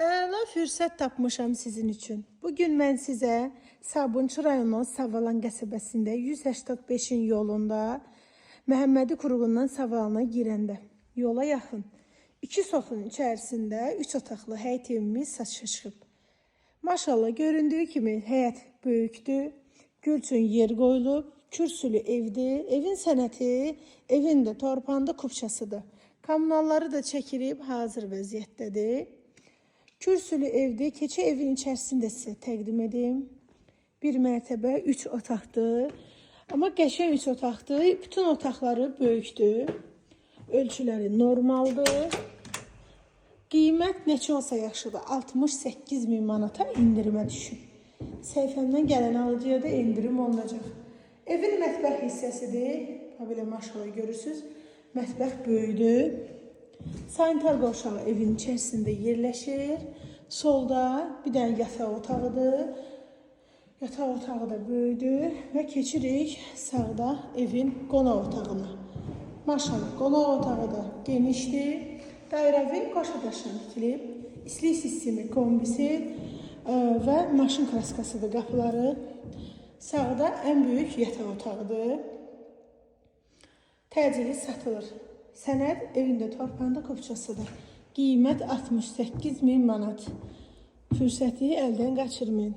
Əla fürsət tapmışam sizin üçün. Bugün mən sizə Sabunçu rayonu Savalan qəsəbəsində 185-in yolunda Məhəmmədi Kuruğundan Savalana girəndə yola yaxın 2 sotun içərisində 3 otaqlı həyət evimiz saçışıb. Maşallah göründüyü kimi həyət böyükdür, gül üçün yer qoyulub, kürsülü evdir, evin sənəti, evin də torpanda kupçasıdır. Kommunalları da çəkilib hazır vəziyyətdədir. Kürsülü evdir. Keçə evin içərisində sizə təqdim edim. Bir mərtəbə, 3 otaqdır. Amma qəşəng 3 otaqdır. Bütün otaqları böyükdür. Ölçüləri normaldır. Qiymət neçə olsa yaxşıdır. 68.000 manata indirmə düşün. Səhifəmdən gələn alıcıya da indirim olunacaq. Evin mətbəx hissəsidir. Belə maşallah görürsünüz. Mətbəx böyüdür. Sanitar qovşağı evin içərisində yerləşir. Solda bir dənə yataq otağıdır. Yataq otağı da böyüdür və keçirik sağda evin qonaq otağına. Maşallah qonaq otağı da genişdir. Dairəvi qoşa daşla tikilib. İstilik sistemi kombisi və maşın kraskasıdır qapıları. Sağda ən böyük yataq otağıdır. Təcili satılır. Sənəd evində torpağında kopçasıdır. Qiymət 68.000 manat. Fürsəti əldən qaçırmayın.